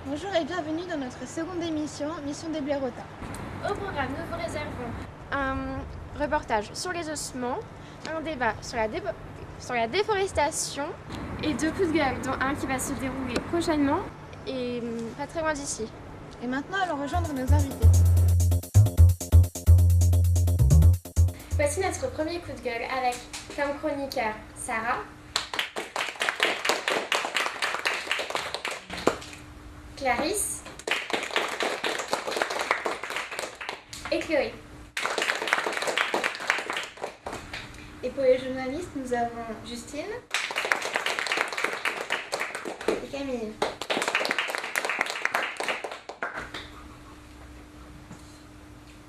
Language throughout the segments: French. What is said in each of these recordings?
Bonjour et bienvenue dans notre seconde émission, Mission des Blaireautins. Au programme, nous vous réservons un reportage sur les ossements, un débat sur la déforestation et 2 coups de gueule, dont un qui va se dérouler prochainement et pas très loin d'ici. Et maintenant, allons rejoindre nos invités. Voici notre premier coup de gueule avec comme chroniqueur Sarah, Clarisse et Chloé. Et pour les journalistes, nous avons Justine et Camille.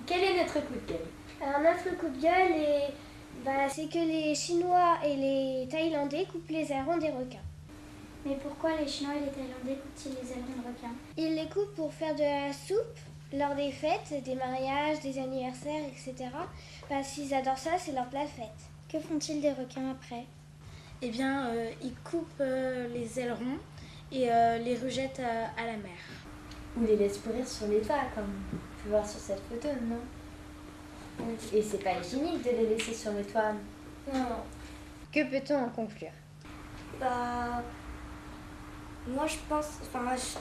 Quel est notre coup de gueule? Alors notre coup de gueule, c'est que les Chinois et les Thaïlandais coupent les ailerons des requins. Mais pourquoi les Chinois et les Thaïlandais coupent-ils les ailerons de requins? Ils les coupent pour faire de la soupe lors des fêtes, des mariages, des anniversaires, etc. Parce qu'ils adorent ça, c'est leur plat de fête. Que font-ils des requins après? Eh bien, ils coupent les ailerons et les rejettent à la mer. Ou les laissent pourrir sur les toits, comme on peut voir sur cette photo, non? Et c'est pas hygiénique de les laisser sur le toit. Non. Que peut-on en conclure? Moi je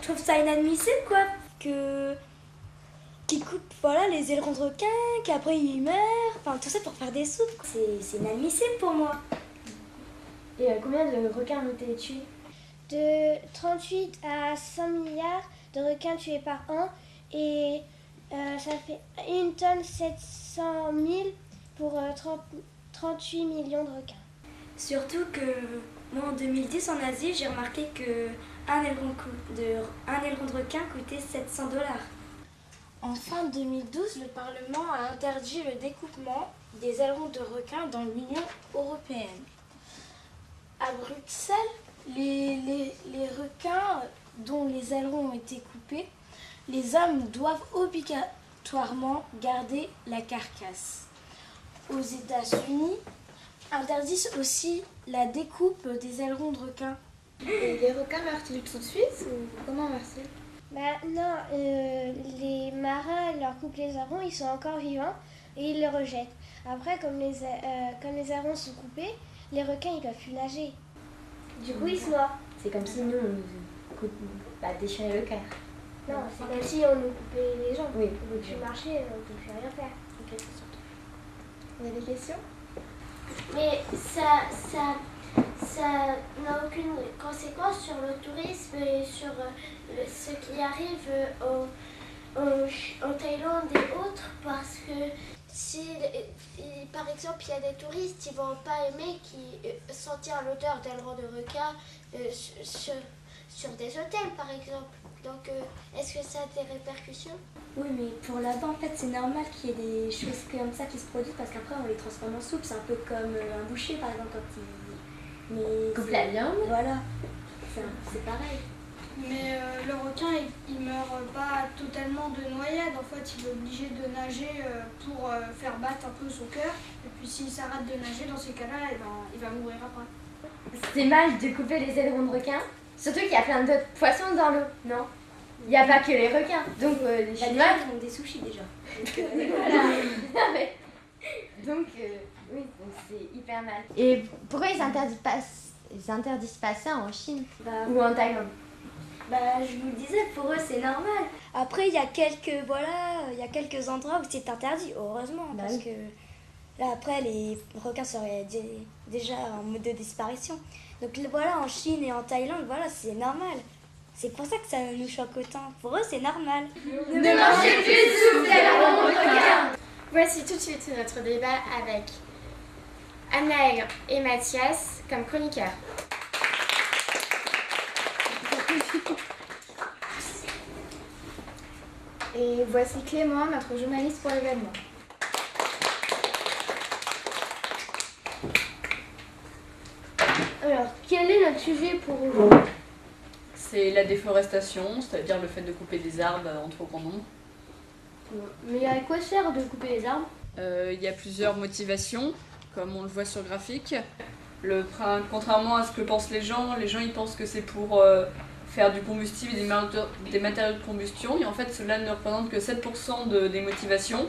trouve ça inadmissible quoi, qu'ils coupent les ailerons de requin, qu'après ils meurent, tout ça pour faire des soupes. C'est inadmissible pour moi. Et combien de requins ont été tués? De 38 à 100 milliards de requins tués par an et ça fait 1 tonne 700 000 pour 38 millions de requins. Surtout que moi en 2010 en Asie, j'ai remarqué que un aileron de requin coûtait 700 $. En fin 2012, le Parlement a interdit le découpement des ailerons de requin dans l'Union européenne. À Bruxelles, les requins dont les ailerons ont été coupés, les hommes doivent obligatoirement garder la carcasse. Aux États-Unis, interdisent aussi la découpe des ailerons de requin. Et les requins meurent-ils tout de suite ou comment meurent-ils? Non, les marins leur coupent les ailerons, ils sont encore vivants et ils les rejettent. Après, comme les ailerons sont coupés, les requins ils peuvent plus nager. Du coup, ils se noient. C'est comme si nous, on nous déchirait le cœur. Non, c'est comme si on nous coupait les jambes. Oui. On ne peut plus marcher, on ne peut plus rien faire. En quelque sorte. Il y a des questions? Mais ça n'a aucune conséquence sur le tourisme et sur ce qui arrive en Thaïlande et autres, parce que si par exemple il y a des touristes, ils vont pas aimer sentir l'odeur d'aileron de requin sur des hôtels par exemple. Donc est-ce que ça a des répercussions? Oui, mais pour là-bas, en fait, c'est normal qu'il y ait des choses comme ça qui se produisent parce qu'après, on les transforme en soupe. C'est un peu comme un boucher, par exemple, quand il coupe la viande. Voilà, c'est pareil. Mais le requin, il meurt pas totalement de noyade. En fait, il est obligé de nager pour faire battre un peu son cœur. Et puis s'il s'arrête de nager, dans ces cas-là, il va mourir après. C'est mal de couper les ailerons de requin. Surtout qu'il y a plein d'autres poissons dans l'eau, non? Il n'y a pas que les requins. Donc les Chinois font des sushis déjà. voilà. Non, mais Donc, oui, donc c'est hyper mal. Et pourquoi ils interdisent pas ça en Chine ou en Thaïlande? Je vous le disais, pour eux c'est normal. Après il y a quelques endroits où c'est interdit, heureusement, parce que là après les requins seraient déjà en mode de disparition. Donc voilà, en Chine et en Thaïlande, voilà, c'est normal. C'est pour ça que ça nous choque autant. Pour eux c'est normal. Ne mangez plus de soupe d'aileron de requin. Voici tout de suite notre débat avec Anaël et Mathias comme chroniqueurs. Et voici Clément, notre journaliste pour l'événement. Alors, quel est notre sujet pour aujourd'hui? C'est la déforestation, c'est-à-dire le fait de couper des arbres en trop grand nombre. Mais à quoi sert de couper les arbres? Il y a plusieurs motivations, comme on le voit sur le graphique. Contrairement à ce que pensent les gens ils pensent que c'est pour faire du combustible et des matériaux de combustion, et en fait cela ne représente que 7% des motivations.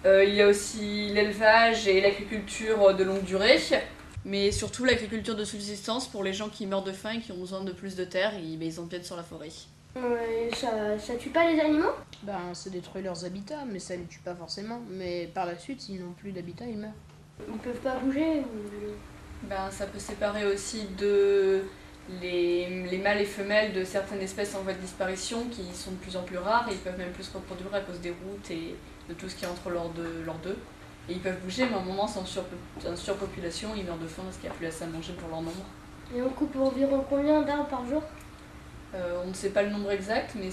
Il y a aussi l'élevage et l'agriculture de longue durée, mais surtout l'agriculture de subsistance pour les gens qui meurent de faim et qui ont besoin de plus de terre, ils empiètent sur la forêt. Ça tue pas les animaux? Ça détruit leurs habitats, mais ça les tue pas forcément. Mais par la suite, s'ils n'ont plus d'habitat, ils meurent. Ils peuvent pas bouger Ça peut séparer aussi les mâles et femelles de certaines espèces en voie de disparition qui sont de plus en plus rares, et ils peuvent même plus se reproduire à cause des routes et de tout ce qui est entre leurs deux. Et ils peuvent bouger, mais à un moment c'est en surpopulation, ils meurent de faim parce qu'il n'y a plus assez à manger pour leur nombre. Et on coupe environ combien d'arbres par jour? On ne sait pas le nombre exact, mais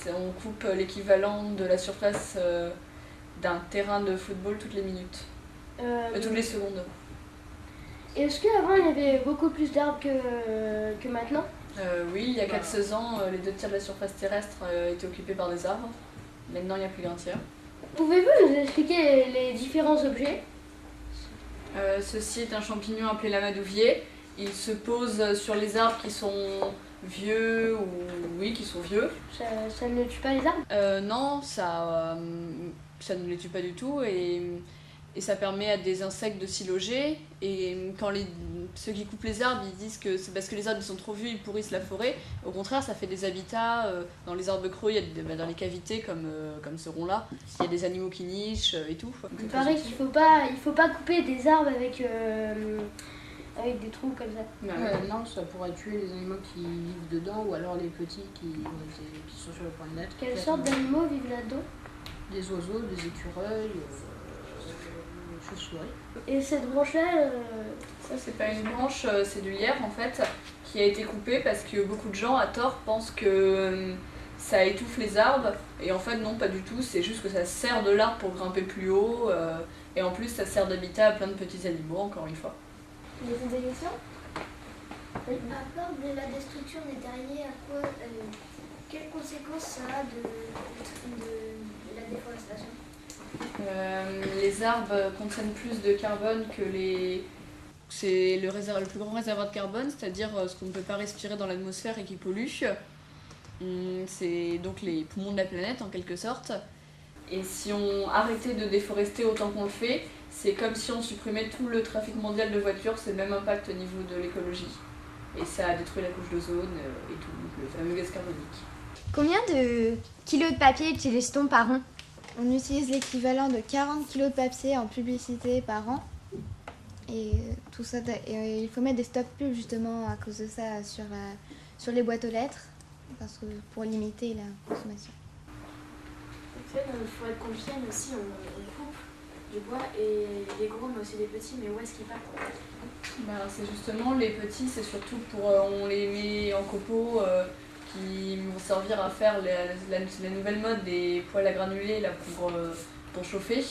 on coupe l'équivalent de la surface d'un terrain de football toutes les minutes, toutes les secondes. Est-ce qu'avant il y avait beaucoup plus d'arbres que maintenant? Oui, il y a 4-16 ans, les 2 tiers de la surface terrestre étaient occupés par des arbres. Maintenant, il n'y a plus qu'1 tiers. Pouvez-vous nous expliquer les différents objets? Ceci est un champignon appelé l'amadouvier. Il se pose sur les arbres qui sont vieux qui sont vieux. Ça ne tue pas les arbres? Non, ça ne les tue pas du tout, et ça permet à des insectes de s'y loger. Et quand ceux qui coupent les arbres, ils disent que c'est parce que les arbres sont trop vieux, ils pourrissent la forêt. Au contraire, ça fait des habitats. Dans les arbres creux, il y a dans les cavités comme ce rond-là, il y a des animaux qui nichent et tout. Il paraît qu'il faut pas couper des arbres avec des trous comme ça. Non, ça pourrait tuer les animaux qui vivent dedans, ou alors les petits qui sont sur le point de naître. Quelle sorte d'animaux vivent là-dedans? Des oiseaux, des écureuils, des chauves-souris. Et cette branche-là Ça, c'est pas une branche, c'est du lierre en fait, qui a été coupé parce que beaucoup de gens à tort pensent que ça étouffe les arbres, et en fait non, pas du tout, c'est juste que ça sert de l'arbre pour grimper plus haut, et en plus ça sert d'habitat à plein de petits animaux, encore une fois. Vous avez des questions? Oui. À part de la destruction des terriers, quelles conséquences ça a de la déforestation? Les arbres contiennent plus de carbone que c'est le plus grand réservoir de carbone, c'est-à-dire ce qu'on ne peut pas respirer dans l'atmosphère et qui pollue. C'est donc les poumons de la planète en quelque sorte. Et si on arrêtait de déforester autant qu'on le fait, c'est comme si on supprimait tout le trafic mondial de voitures, c'est le même impact au niveau de l'écologie. Et ça a détruit la couche d'ozone et tout, le fameux gaz carbonique. Combien de kilos de papier utilise-t-on par an? On utilise l'équivalent de 40 kilos de papier en publicité par an. Et tout ça, il faut mettre des stop pubs justement à cause de ça sur les boîtes aux lettres, parce que pour limiter la consommation. En fait, dans les forêts de Compiègne aussi, on coupe du bois, et les gros mais aussi les petits, mais où est-ce qu'ils partent? C'est justement les petits, c'est surtout on les met en copeaux qui vont servir à faire la nouvelle mode des poêles à granulés là, pour chauffer.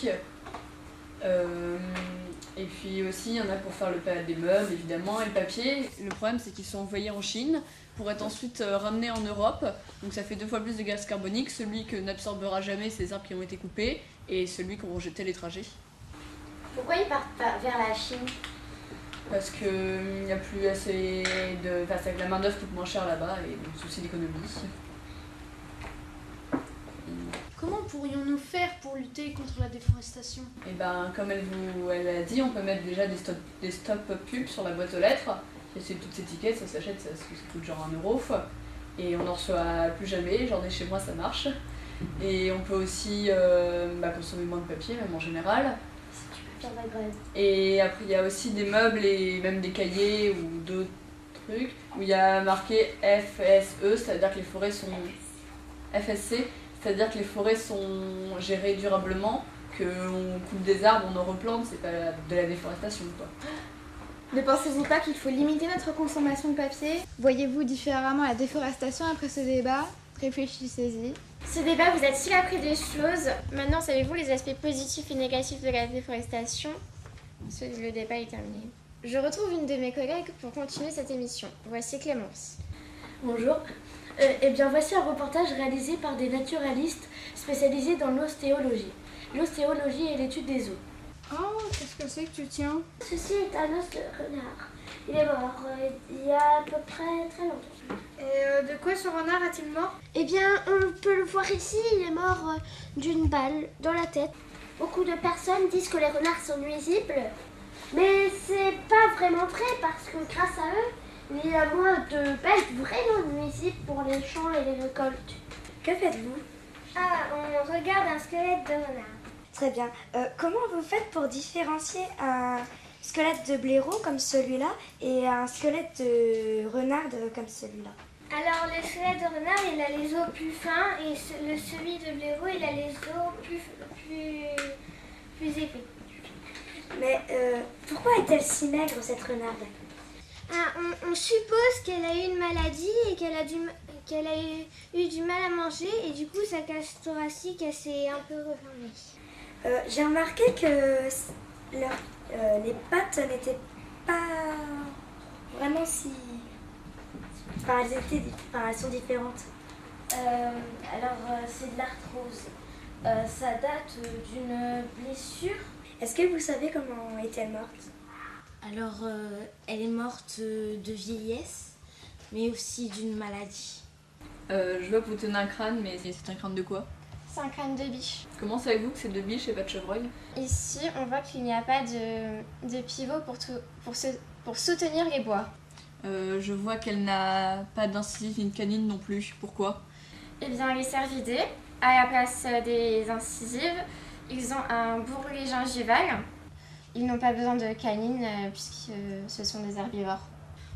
Et puis aussi, il y en a pour faire des meubles, évidemment, et le papier. Le problème, c'est qu'ils sont envoyés en Chine pour être ensuite ramenés en Europe. Donc ça fait 2 fois plus de gaz carbonique, celui que n'absorbera jamais ces arbres qui ont été coupés, et celui qu'ont rejeté les trajets. Pourquoi ils partent pas vers la Chine? Parce qu'il n'y a plus assez c'est que la main d'œuvre coûte moins cher là-bas, et donc souci d'économie. Comment pourrions-nous faire pour lutter contre la déforestation? Et ben, comme elle a dit, on peut mettre déjà des stop pubs sur la boîte aux lettres. Et c'est toutes ces étiquettes, ça s'achète, ça coûte genre 1 €. Et on n'en reçoit plus jamais, j'en ai chez moi, ça marche. Et on peut aussi consommer moins de papier, même en général. Et après, il y a aussi des meubles et même des cahiers ou d'autres trucs où il y a marqué FSE, c'est-à-dire que les forêts sont FSC, c'est-à-dire que les forêts sont gérées durablement, qu'on coupe des arbres, on en replante, c'est pas de la déforestation, quoi. Ne pensez-vous pas qu'il faut limiter notre consommation de papier? Voyez-vous différemment la déforestation après ce débat? Réfléchissez-y. Ce débat vous a-t-il appris des choses? Maintenant, savez-vous les aspects positifs et négatifs de la déforestation? Le débat est terminé. Je retrouve une de mes collègues pour continuer cette émission. Voici Clémence. Bonjour. Voici un reportage réalisé par des naturalistes spécialisés dans l'ostéologie. L'ostéologie est l'étude des os. Oh, qu'est-ce que c'est que tu tiens? Ceci est un os de renard. Il est mort il y a à peu près très longtemps. Et de quoi ce renard a-t-il mort? Eh bien, on peut le voir ici, il est mort d'une balle dans la tête. Beaucoup de personnes disent que les renards sont nuisibles, mais c'est pas vraiment vrai parce que grâce à eux, il y a moins de bêtes vraiment nuisibles pour les champs et les récoltes. Que faites-vous? Ah, on regarde un squelette de renard. Très bien. Comment vous faites pour différencier un squelette de blaireau comme celui-là et un squelette de renard comme celui-là? Alors, le squelette de renard, il a les os plus fins et celui de blaireau, il a les os plus épais. Mais pourquoi est-elle si maigre, cette renarde? On suppose qu'elle a eu une maladie et qu'elle a eu du mal à manger et du coup, sa cage thoracique, elle s'est un peu refermée. J'ai remarqué que les pattes n'étaient pas vraiment si... Enfin, elles sont différentes. C'est de l'arthrose. Ça date d'une blessure. Est-ce que vous savez comment est-elle morte? Alors, elle est morte de vieillesse, mais aussi d'une maladie. Je vois que vous tenez un crâne, mais c'est un crâne de quoi? C'est un crâne de biche. Comment savez-vous que c'est de biche et pas de chevreuil? Ici, on voit qu'il n'y a pas de pivot pour soutenir les bois. Je vois qu'elle n'a pas d'incisive ni de canine non plus. Pourquoi? Eh bien, les cervidés, à la place des incisives, ils ont un bourrelet gingival. Ils n'ont pas besoin de canines puisque ce sont des herbivores.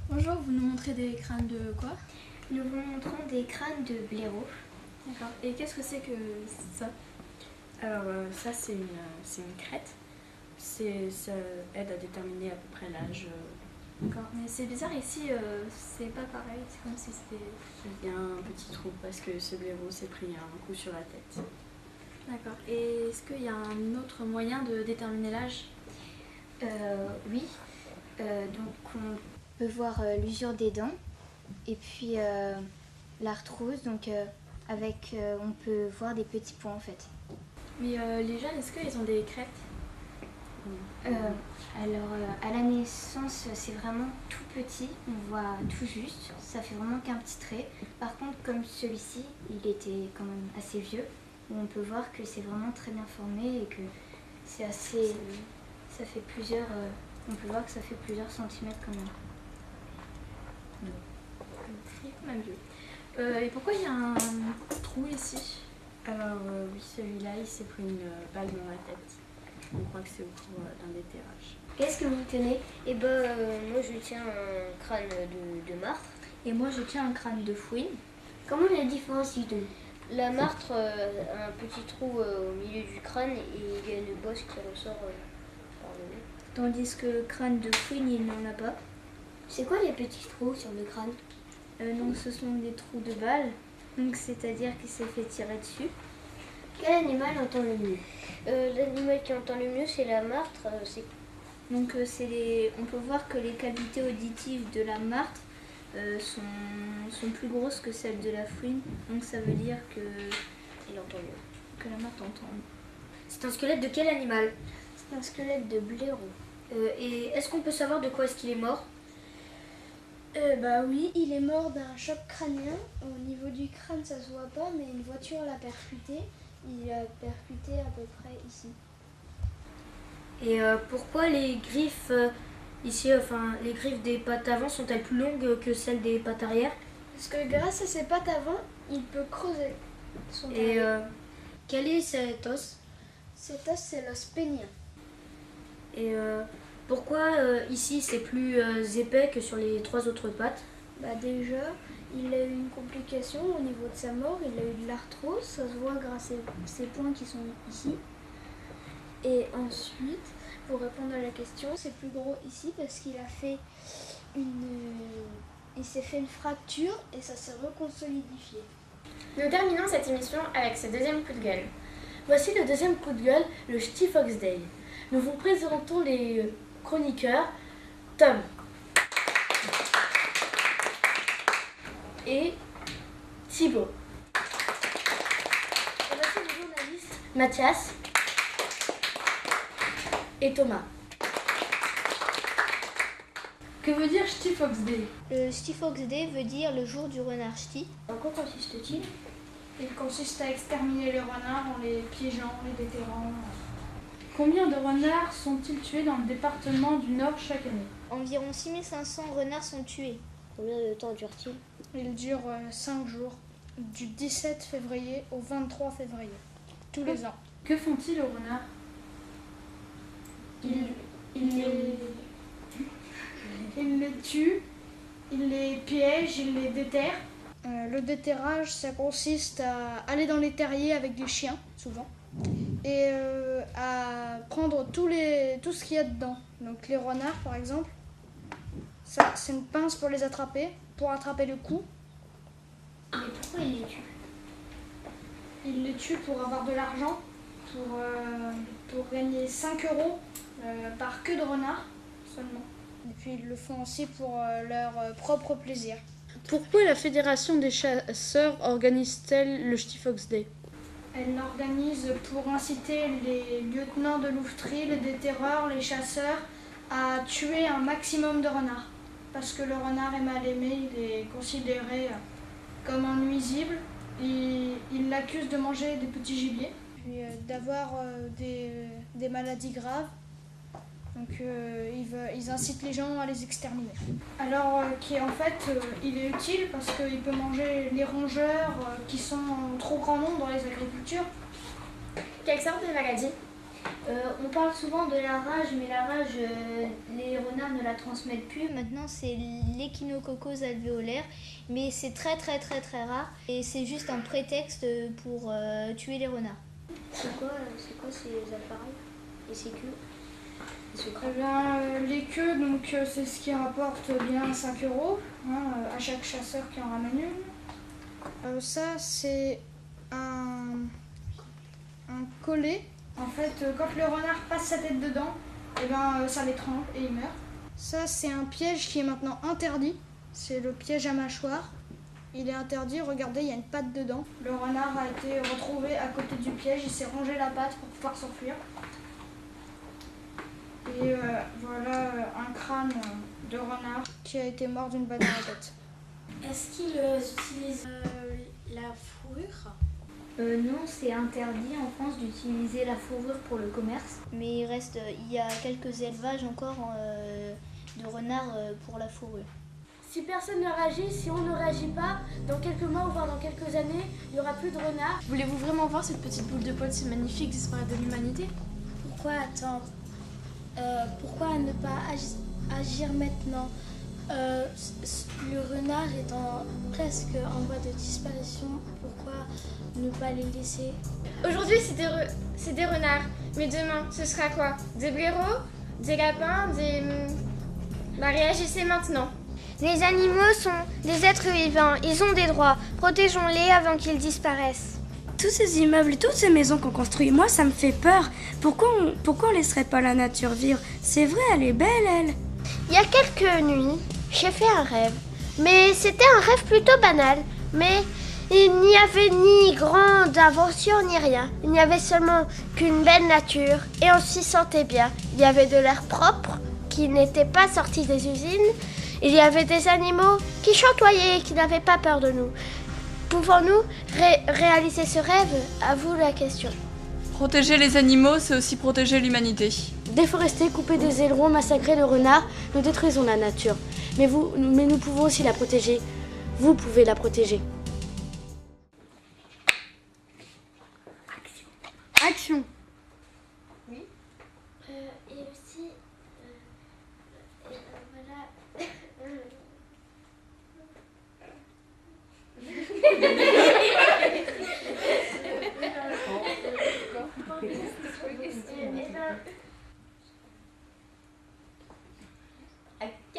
Bonjour, vous nous montrez des crânes de quoi? Nous vous montrons des crânes de blaireau. D'accord. Et qu'est-ce que c'est que ça? Alors ça c'est une crête. Ça aide à déterminer à peu près l'âge. D'accord. Mais c'est bizarre ici, c'est pas pareil. C'est comme si c'était... Il y a un petit trou parce que ce blaireau s'est pris un coup sur la tête. D'accord. Et est-ce qu'il y a un autre moyen de déterminer l'âge? Oui. Donc on peut voir l'usure des dents et puis l'arthrose. Donc on peut voir des petits points en fait. Mais les jeunes, est-ce qu'ils ont des crêtes? Alors à la naissance c'est vraiment tout petit, on voit tout juste, ça fait vraiment qu'un petit trait. Par contre comme celui-ci, il était quand même assez vieux, où on peut voir que c'est vraiment très bien formé et que c'est assez... ça fait plusieurs... on peut voir que ça fait plusieurs centimètres quand même. C'est quand même vieux. Et pourquoi il y a un trou ici? Alors oui, celui-là il s'est pris une balle dans la tête. On croit que c'est au cours d'un déterrage. Qu'est-ce que vous tenez? Eh ben, moi je tiens un crâne de martre. Et moi je tiens un crâne de fouine. Comment on les différencie donc? La martre a un petit trou au milieu du crâne et il y a une bosse qui ressort par le nez. Tandis que le crâne de fouine, il n'en a pas. C'est quoi les petits trous sur le crâne? Donc ce sont des trous de balles, donc c'est-à-dire qu'il s'est fait tirer dessus. Quel animal entend le mieux? L'animal qui entend le mieux, c'est la martre. Donc on peut voir que les cavités auditives de la martre sont plus grosses que celles de la fouine. Donc ça veut dire que entend mieux. Que la martre entend mieux. C'est un squelette de quel animal? C'est un squelette de blaireau. Et est-ce qu'on peut savoir de quoi est-ce qu'il est mort? Bah oui, il est mort d'un choc crânien. Au niveau du crâne, ça se voit pas, mais une voiture l'a percuté. il a percuté à peu près ici. Et pourquoi les griffes ici, les griffes des pattes avant sont-elles plus longues que celles des pattes arrière? Parce que grâce à ses pattes avant, il peut creuser son Et quel est cet os? Cet os, c'est l'os pénien. Et pourquoi ici c'est plus épais que sur les 3 autres pattes? Déjà, il a eu une complication au niveau de sa mort, il a eu de l'arthrose, ça se voit grâce à ces points qui sont ici. Et ensuite, pour répondre à la question, c'est plus gros ici parce qu'il a fait il s'est fait une fracture et ça s'est reconsolidifié. Nous terminons cette émission avec ce deuxième coup de gueule. Voici le deuxième coup de gueule, le Ch'ti Fox Day. Nous vous présentons les chroniqueurs Tom et Thibaut. Et voici les journalistes Mathias et Thomas. Que veut dire Ch'ti Fox Day? Le Ch'ti Fox Day veut dire le jour du renard ch'ti. En quoi consiste-t-il? Il consiste à exterminer les renards en les piégeant, les déterrant. Combien de renards sont-ils tués dans le département du Nord chaque année? Environ 6500 renards sont tués. Combien de temps dure-t-il? Il dure 5 jours, du 17 février au 23 février, tous les ans. Que font-ils aux renards? Il les tue, il les piège, il les déterre. Le déterrage, ça consiste à aller dans les terriers avec des chiens, souvent, et à prendre tout ce qu'il y a dedans. Donc les renards, par exemple, ça, c'est une pince pour les attraper, pour attraper le cou. Mais pourquoi il les tue? Il les tue pour avoir de l'argent, pour gagner 5 € par queue de renard seulement. Et puis ils le font aussi pour leur propre plaisir. Pourquoi la Fédération des chasseurs organise-t-elle le Ch'ti Fox Day? Elle l'organise pour inciter les lieutenants de louveterie, les déterreurs, les chasseurs à tuer un maximum de renards. Parce que le renard est mal aimé, il est considéré comme un nuisible. Il l'accuse de manger des petits gibiers, puis d'avoir des maladies graves. Donc ils incitent les gens à les exterminer. Alors il est utile parce qu'il peut manger les rongeurs qui sont en trop grand nombre dans les agricultures. Quelle sorte de maladie? On parle souvent de la rage, mais la rage, les renards ne la transmettent plus. Maintenant, c'est l'échinococose alvéolaire, mais c'est très rare. Et c'est juste un prétexte pour tuer les renards. C'est quoi ces appareils et ces queues? Les queues, donc, c'est ce qui rapporte bien 5 € à chaque chasseur qui en ramène une. Ça, c'est un collet. En fait, quand le renard passe sa tête dedans, ça l'étrangle et il meurt. Ça, c'est un piège qui est maintenant interdit. C'est le piège à mâchoire. Il est interdit, regardez, il y a une patte dedans. Le renard a été retrouvé à côté du piège, il s'est rongé la patte pour pouvoir s'enfuir. Et voilà un crâne de renard qui a été mort d'une balle dans la tête. Est-ce qu'ils utilisent la fourrure? Non, c'est interdit en France d'utiliser la fourrure pour le commerce. Mais il y a quelques élevages encore de renards pour la fourrure. Si personne ne réagit, si on ne réagit pas, dans quelques mois ou voire dans quelques années, il n'y aura plus de renards. Voulez-vous vraiment voir cette petite boule de poils si magnifique disparaître de l'humanité? Pourquoi attendre? Pourquoi ne pas agir maintenant? Le renard est presque en voie de disparition. Pourquoi ne pas les laisser? Aujourd'hui, c'est des renards. Mais demain, ce sera quoi? Des blaireaux? Des lapins? Réagissez maintenant. Les animaux sont des êtres vivants. Ils ont des droits. Protégeons-les avant qu'ils disparaissent. Tous ces immeubles, toutes ces maisons qu'on construit, moi ça me fait peur. Pourquoi on laisserait pas la nature vivre? C'est vrai, elle est belle, elle. Il y a quelques nuits, j'ai fait un rêve. Mais c'était un rêve plutôt banal. Mais il n'y avait ni grande invention ni rien. Il n'y avait seulement qu'une belle nature et on s'y sentait bien. Il y avait de l'air propre qui n'était pas sorti des usines. Il y avait des animaux qui chantoyaient et qui n'avaient pas peur de nous. Pouvons-nous réaliser ce rêve? À vous la question. Protéger les animaux, c'est aussi protéger l'humanité. Déforester, couper des ailerons, massacrer le renard, nous détruisons la nature. Mais nous pouvons aussi la protéger. Vous pouvez la protéger. Action. Oui. Et aussi, voilà. Ok.